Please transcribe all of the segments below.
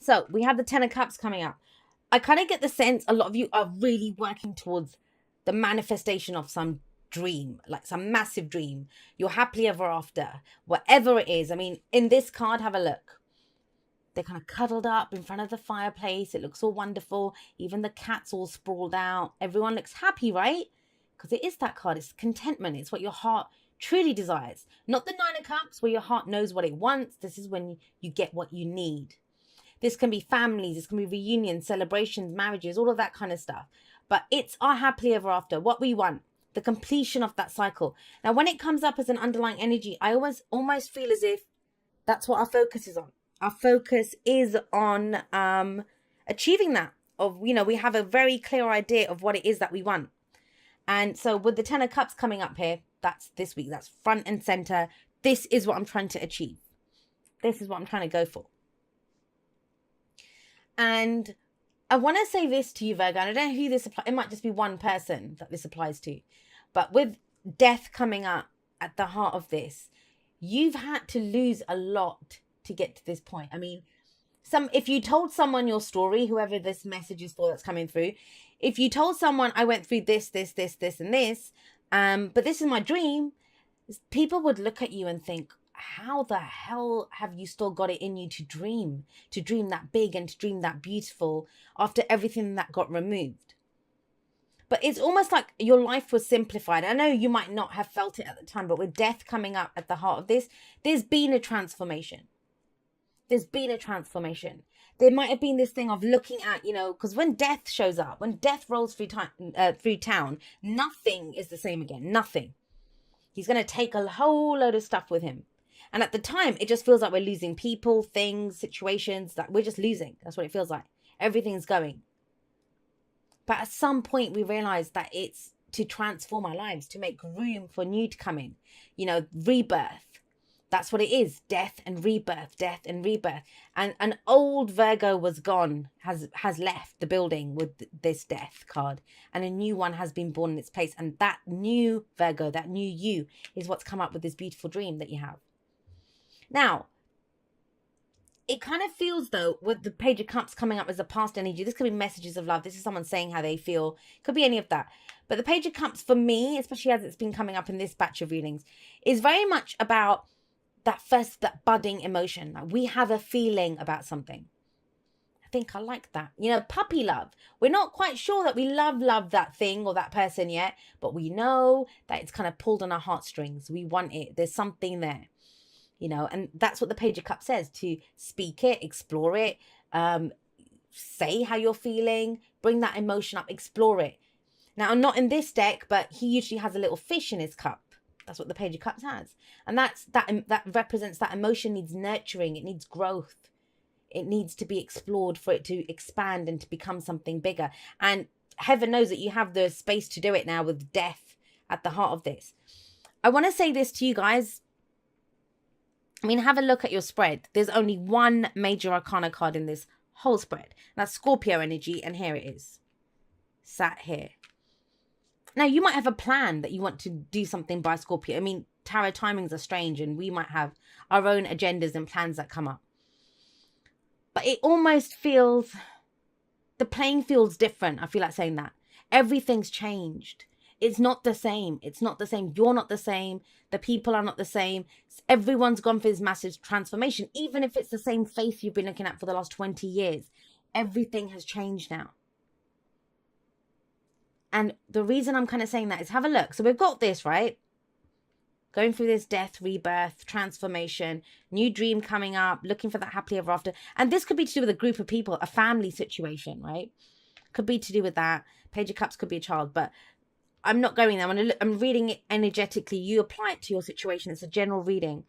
So we have the Ten of Cups coming up. I kind of get the sense a lot of you are really working towards the manifestation of some dream, like some massive dream. You're happily ever after, whatever it is. I mean, in this card, have a look. They're kind of cuddled up in front of the fireplace. It looks all wonderful. Even the cat's all sprawled out. Everyone looks happy, right? Because it is that card. It's contentment. It's what your heart truly desires. Not the Nine of Cups where your heart knows what it wants. This is when you get what you need. This can be families. This can be reunions, celebrations, marriages, all of that kind of stuff. But it's our happily ever after. What we want. The completion of that cycle. Now, when it comes up as an underlying energy, I almost feel as if that's what our focus is on. Our focus is on achieving that. We have a very clear idea of what it is that we want. And so with the Ten of Cups coming up here, that's this week. That's front and center. This is what I'm trying to achieve. This is what I'm trying to go for. And I want to say this to you, Virgo, and I don't know who this applies. It might just be one person that this applies to. But with death coming up at the heart of this, you've had to lose a lot to get to this point. I mean, if you told someone your story, whoever this message is for that's coming through, if you told someone I went through this, and this, but this is my dream, people would look at you and think, how the hell have you still got it in you to dream that big and to dream that beautiful after everything that got removed? But it's almost like your life was simplified. I know you might not have felt it at the time, but with death coming up at the heart of this, there's been a transformation. There's been a transformation. There might have been this thing of looking at, because when death shows up, when death rolls through town, nothing is the same again. Nothing. He's going to take a whole load of stuff with him. And at the time, it just feels like we're losing people, things, situations, that we're just losing. That's what it feels like. Everything's going. But at some point, we realize that it's to transform our lives, to make room for new to come in. Rebirth. That's what it is. Death and rebirth, death and rebirth. And an old Virgo was gone, has left the building with this death card. And a new one has been born in its place. And that new Virgo, that new you, is what's come up with this beautiful dream that you have. Now, it kind of feels, though, with the Page of Cups coming up as a past energy, this could be messages of love. This is someone saying how they feel. Could be any of that. But the Page of Cups, for me, especially as it's been coming up in this batch of readings, is very much about that budding emotion. Like we have a feeling about something. I think I like that. Puppy love. We're not quite sure that we love that thing or that person yet, but we know that it's kind of pulled on our heartstrings. We want it. There's something there. And that's what the Page of Cups says, to speak it, explore it, say how you're feeling, bring that emotion up, explore it. Now, I'm not in this deck, but he usually has a little fish in his cup. That's what the Page of Cups has. And that represents that emotion needs nurturing. It needs growth. It needs to be explored for it to expand and to become something bigger. And heaven knows that you have the space to do it now with death at the heart of this. I want to say this to you guys. I mean, have a look at your spread. There's only one major arcana card in this whole spread. That's Scorpio energy, and here it is. Sat here. Now, you might have a plan that you want to do something by Scorpio. I mean, tarot timings are strange, and we might have our own agendas and plans that come up. But it almost feels, the playing field's different. I feel like saying that. Everything's changed. It's not the same. It's not the same. You're not the same. The people are not the same. Everyone's gone for this massive transformation. Even if it's the same faith you've been looking at for the last 20 years. Everything has changed now. And the reason I'm kind of saying that is have a look. So we've got this, right? Going through this death, rebirth, transformation, new dream coming up, looking for that happily ever after. And this could be to do with a group of people, a family situation, right? Could be to do with that. Page of Cups could be a child, but I'm not going there. I'm reading it energetically. You apply it to your situation. It's a general reading.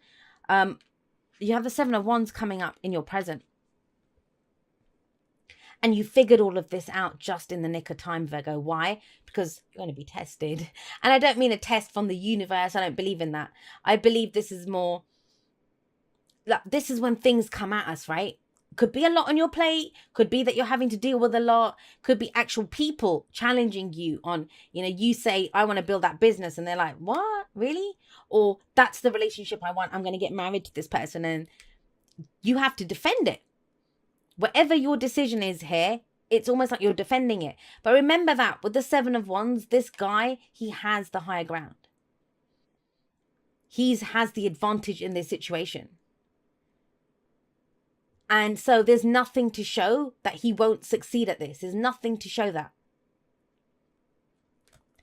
You have the Seven of Wands coming up in your present. And you figured all of this out just in the nick of time, Virgo. Why? Because you're going to be tested. And I don't mean a test from the universe. I don't believe in that. I believe this is more, like, this is when things come at us, right? Could be a lot on your plate. Could be that you're having to deal with a lot. Could be actual people challenging you on, you say, I want to build that business. And they're like, what? Really? Or that's the relationship I want. I'm going to get married to this person. And you have to defend it. Whatever your decision is here, it's almost like you're defending it. But remember that with the Seven of Wands, this guy, he has the higher ground. He has the advantage in this situation. And so there's nothing to show that he won't succeed at this. There's nothing to show that.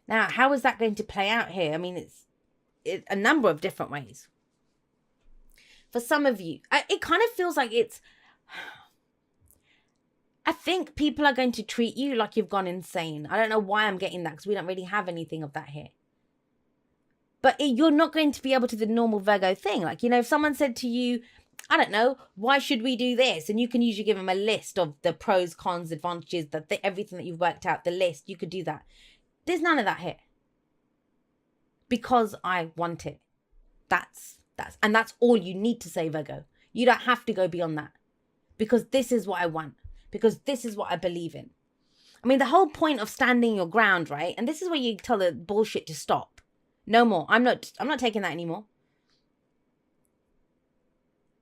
Now, how is that going to play out here? I mean, it's a number of different ways. For some of you, it kind of feels like I think people are going to treat you like you've gone insane. I don't know why I'm getting that, because we don't really have anything of that here. But you're not going to be able to do the normal Virgo thing. Like, if someone said to you, I don't know, why should we do this? And you can usually give them a list of the pros, cons, advantages, everything that you've worked out, the list. You could do that. There's none of that here. Because I want it. That's all you need to say, Virgo. You don't have to go beyond that. Because this is what I want. Because this is what I believe in. I mean, the whole point of standing your ground, right? And this is where you tell the bullshit to stop. No more. I'm not taking that anymore.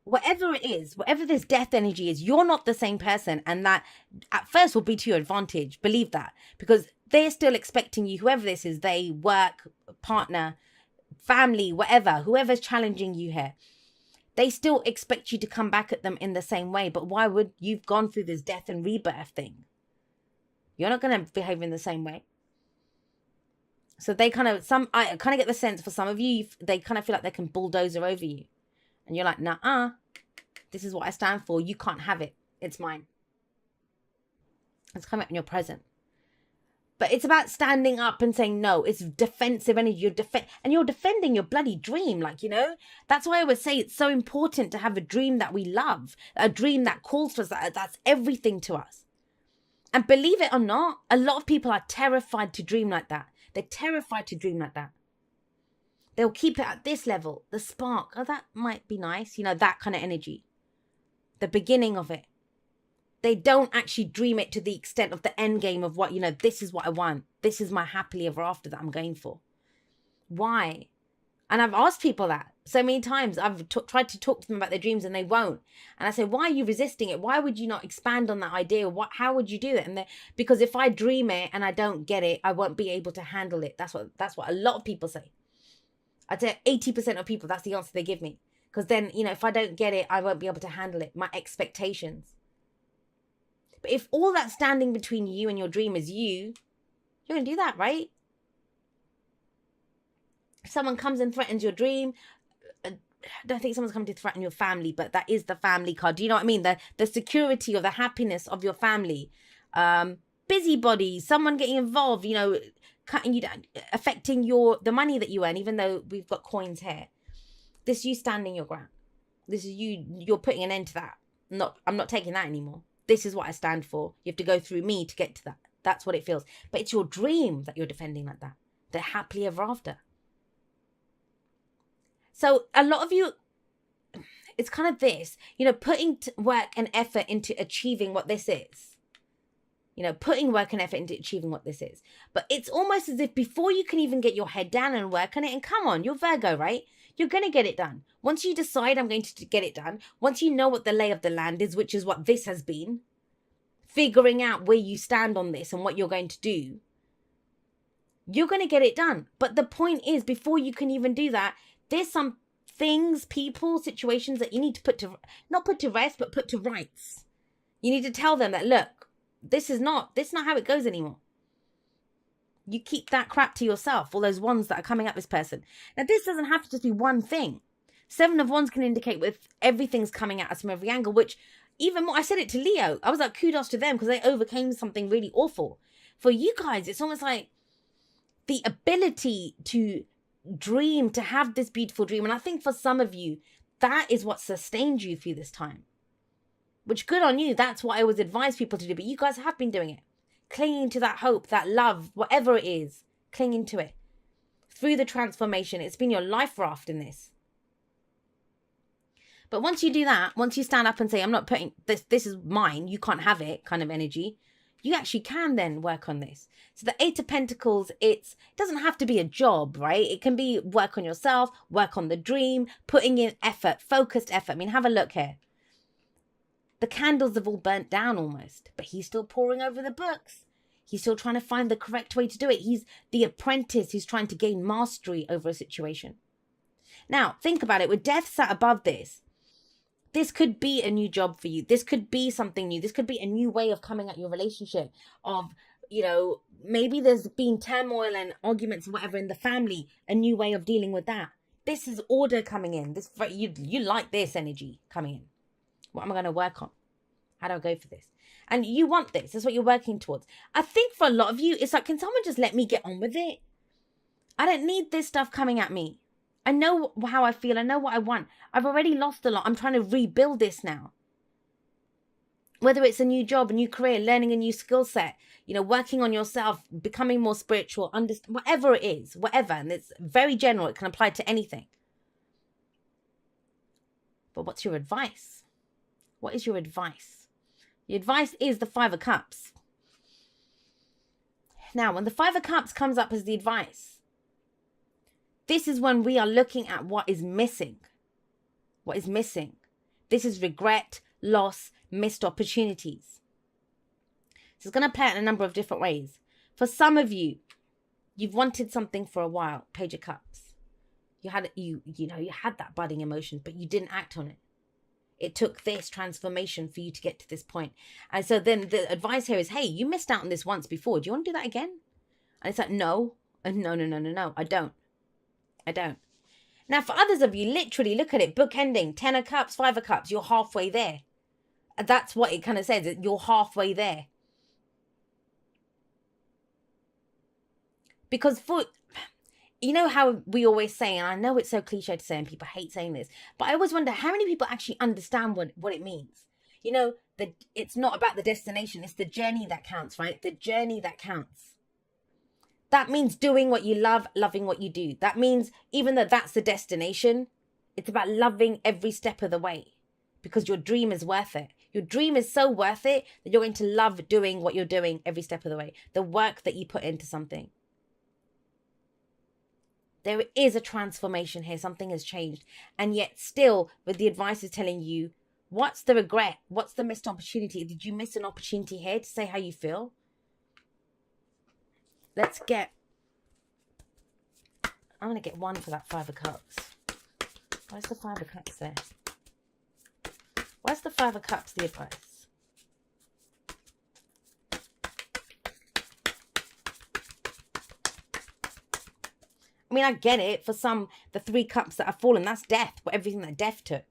Whatever it is, whatever this death energy is, you're not the same person. And that at first will be to your advantage. Believe that. Because they're still expecting you, whoever this is, they, work, partner, family, whatever, whoever's challenging you here, they still expect you to come back at them in the same way. But why would you've gone through this death and rebirth thing? You're not going to behave in the same way. So I kind of get the sense for some of you, they kind of feel like they can bulldozer over you. And you're like, nah, this is what I stand for. You can't have it. It's mine. It's coming up in your present. But it's about standing up and saying, no, it's defensive energy. You're defending your bloody dream. Like, that's why I would say it's so important to have a dream that we love, a dream that calls for us, that's everything to us. And believe it or not, a lot of people are terrified to dream like that. They're terrified to dream like that. They'll keep it at this level, the spark. Oh, that might be nice. That kind of energy. The beginning of it. They don't actually dream it to the extent of the end game of what, this is what I want. This is my happily ever after that I'm going for. Why? And I've asked people that so many times. I've tried to talk to them about their dreams and they won't. And I say, why are you resisting it? Why would you not expand on that idea? How would you do that? And because if I dream it and I don't get it, I won't be able to handle it. That's what a lot of people say. I'd say 80% of people, that's the answer they give me. Because then, if I don't get it, I won't be able to handle it. My expectations. But if all that's standing between you and your dream is you're going to do that, right? If someone comes and threatens your dream, I don't think someone's coming to threaten your family, but that is the family card. Do you know what I mean? The security or the happiness of your family. Busybody, someone getting involved, cutting you down, affecting the money that you earn, even though we've got coins here. This is you standing your ground. This is you're putting an end to that. I'm not taking that anymore. This is what I stand for. You have to go through me to get to that. That's what it feels. But it's your dream that you're defending like that. The happily ever after. So a lot of you, it's kind of this, putting work and effort into achieving what this is. Putting work and effort into achieving what this is. But it's almost as if before you can even get your head down and work on it, and come on, you're Virgo, right? You're going to get it done. Once you decide I'm going to get it done, once you know what the lay of the land is, which is what this has been, figuring out where you stand on this and what you're going to do, you're going to get it done. But the point is, before you can even do that, there's some things, people, situations that you need to not put to rest, but put to rights. You need to tell them that, look, this is not how it goes anymore. You keep that crap to yourself, all those ones that are coming at this person. Now, this doesn't have to just be one thing. Seven of Wands can indicate with everything's coming at us from every angle, which even more, I said it to Leo. I was like, kudos to them because they overcame something really awful. For you guys, it's almost like the ability to dream, to have this beautiful dream. And I think for some of you, that is what sustained you through this time. Which, good on you. That's what I always advise people to do. But you guys have been doing it. Clinging to that hope, that love, whatever it is. Clinging to it. Through the transformation. It's been your life raft in this. But once you do that, once you stand up and say, I'm not putting this is mine, you can't have it kind of energy, you actually can then work on this. So the Eight of Pentacles, it doesn't have to be a job, right? It can be work on yourself, work on the dream, putting in effort, focused effort. I mean, have a look here. The candles have all burnt down almost, but he's still poring over the books. He's still trying to find the correct way to do it. He's the apprentice who's trying to gain mastery over a situation. Now, think about it. With death sat above this, this could be a new job for you. This could be something new. This could be a new way of coming at your relationship. Of, you know, maybe there's been turmoil and arguments and whatever in the family. A new way of dealing with that. This is order coming in. This you like this energy coming in. What am I going to work on? How do I go for this? And you want this. That's what you're working towards. I think for a lot of you, it's like, can someone just let me get on with it? I don't need this stuff coming at me. I know how I feel. I know what I want. I've already lost a lot. I'm trying to rebuild this now. Whether it's a new job, a new career, learning a new skill set, you know, working on yourself, becoming more spiritual, whatever it is, whatever. And it's very general. It can apply to anything. But what's your advice? What is your advice? The advice is the Five of Cups. Now, when the Five of Cups comes up as the advice, this is when we are looking at what is missing. What is missing? This is regret, loss, missed opportunities. So it's going to play out in a number of different ways. For some of you, you've wanted something for a while. Page of Cups. You had that budding emotion, but you didn't act on it. It took this transformation for you to get to this point. And so then the advice here is, hey, you missed out on this once before. Do you want to do that again? And it's like, no, I don't. Now, for others of you, literally look at it, bookending, 10 of Cups, 5 of Cups, you're halfway there. And that's what it kind of says, you're halfway there. Because you know how we always say, and I know it's so cliche to say and people hate saying this, but I always wonder how many people actually understand what it means. You know, it's not about the destination, it's the journey that counts, right? The journey that counts. That means doing what you love, loving what you do. That means even though that's the destination, it's about loving every step of the way because your dream is worth it. Your dream is so worth it that you're going to love doing what you're doing every step of the way. The work that you put into something. There is a transformation here. Something has changed. And yet still, with the advice is telling you, what's the regret? What's the missed opportunity? Did you miss an opportunity here to say how you feel? I'm going to get one for that 5 of Cups. Where's the 5 of Cups there? Where's the 5 of Cups, the advice? I mean, I get it. For some, the 3 cups that have fallen, that's death. Everything that death took.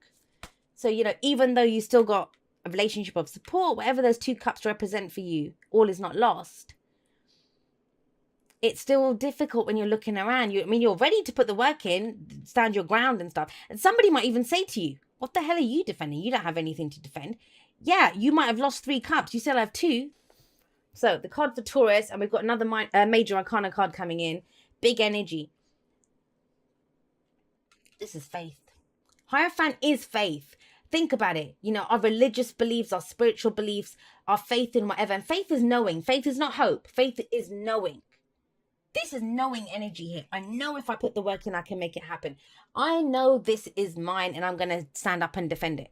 So, you know, even though you still got a relationship of support, whatever those 2 cups represent for you, all is not lost. It's still difficult when you're looking around. You're ready to put the work in, stand your ground and stuff. And somebody might even say to you, what the hell are you defending? You don't have anything to defend. Yeah, you might have lost 3 cups. You still have 2. So the card for Taurus, and we've got another major arcana card coming in. Big energy. This is faith. Hierophant is faith. Think about it. You know, our religious beliefs, our spiritual beliefs, our faith in whatever. And faith is knowing. Faith is not hope. Faith is knowing. This is knowing energy here. I know if I put the work in, I can make it happen. I know this is mine and I'm going to stand up and defend it.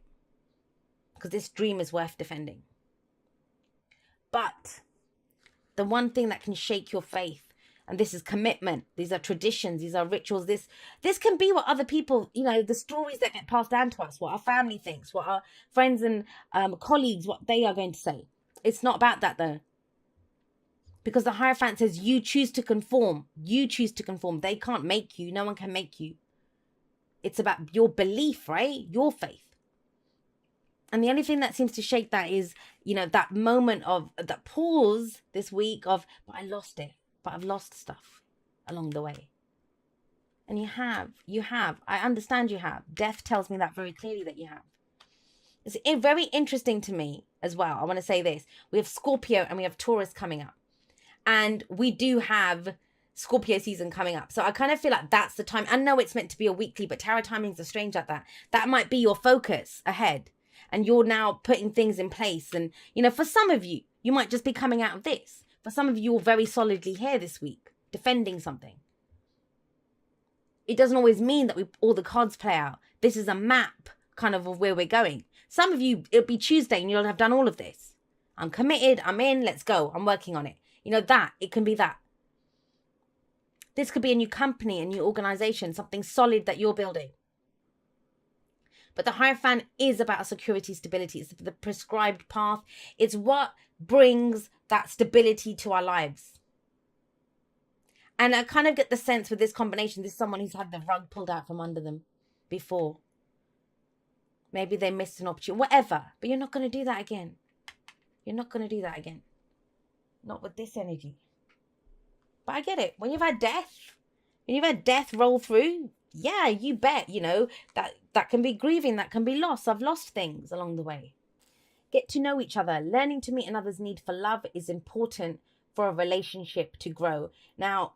Because this dream is worth defending. But the one thing that can shake your faith, and this is commitment. These are traditions. These are rituals. This can be what other people, you know, the stories that get passed down to us, what our family thinks, what our friends and colleagues, what they are going to say. It's not about that though. Because the Hierophant says you choose to conform. You choose to conform. They can't make you. No one can make you. It's about your belief, right? Your faith. And the only thing that seems to shake that is, you know, that moment of that pause this week of, but I lost it. But I've lost stuff along the way. And you have. I understand you have. Death tells me that very clearly that you have. It's very interesting to me as well. I want to say this. We have Scorpio and we have Taurus coming up. And we do have Scorpio season coming up. So I kind of feel like that's the time. I know it's meant to be a weekly, but tarot timings are strange like that. That might be your focus ahead. And you're now putting things in place. And, you know, for some of you, you might just be coming out of this. For some of you, you're very solidly here this week, defending something. It doesn't always mean that all the cards play out. This is a map kind of where we're going. Some of you, it'll be Tuesday and you'll have done all of this. I'm committed, I'm in, let's go, I'm working on it. You know, that, it can be that. This could be a new company, a new organization, something solid that you're building. But the Hierophant is about security, stability. It's the prescribed path. It's what brings that stability to our lives. And I kind of get the sense with this combination, this is someone who's had the rug pulled out from under them before. Maybe they missed an opportunity, whatever. But you're not going to do that again. You're not going to do that again. Not with this energy. But I get it. When you've had death roll through, yeah, you bet, you know, that can be grieving, that can be loss. I've lost things along the way. Get to know each other. Learning to meet another's need for love is important for a relationship to grow. Now,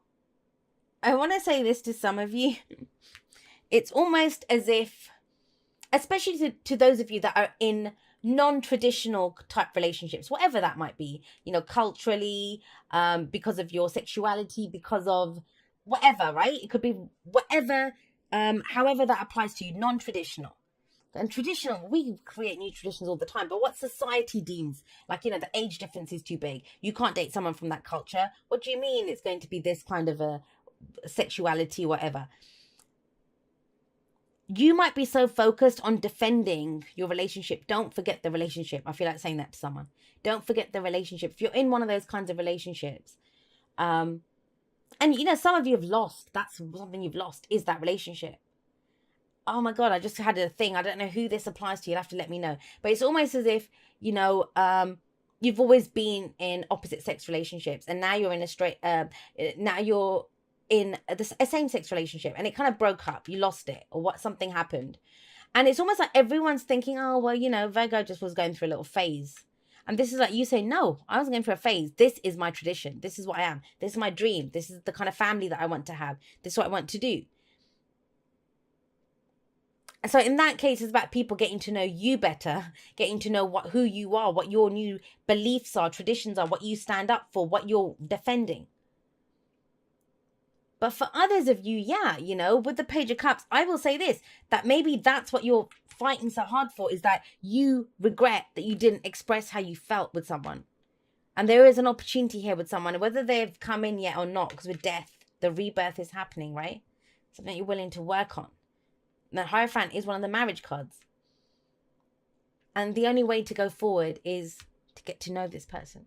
I want to say this to some of you. It's almost as if, especially to those of you that are in non-traditional type relationships, whatever that might be, you know, culturally, because of your sexuality, because of whatever, right? It could be whatever, however that applies to you, non-traditional. And traditional, we create new traditions all the time, but what society deems, like, you know, the age difference is too big. You can't date someone from that culture. What do you mean it's going to be this kind of a sexuality, whatever? You might be so focused on defending your relationship. Don't forget the relationship. I feel like saying that to someone. Don't forget the relationship. If you're in one of those kinds of relationships, and, you know, some of you have lost. That's something you've lost, is that relationship. Oh my God, I just had a thing. I don't know who this applies to. You'll have to let me know. But it's almost as if, you know, you've always been in opposite sex relationships, and now you're in now you're in a same-sex relationship, and it kind of broke up. You lost it, or something happened. And it's almost like everyone's thinking, oh, well, you know, Virgo just was going through a little phase. And this is like you say, no, I wasn't going through a phase. This is my tradition. This is what I am. This is my dream. This is the kind of family that I want to have. This is what I want to do. So in that case, it's about people getting to know you better, getting to know who you are, what your new beliefs are, traditions are, what you stand up for, what you're defending. But for others of you, yeah, you know, with the Page of Cups, I will say this, that maybe that's what you're fighting so hard for, is that you regret that you didn't express how you felt with someone. And there is an opportunity here with someone, whether they've come in yet or not, because with death, the rebirth is happening, right? Something you're willing to work on. The Hierophant is one of the marriage cards. And the only way to go forward is to get to know this person.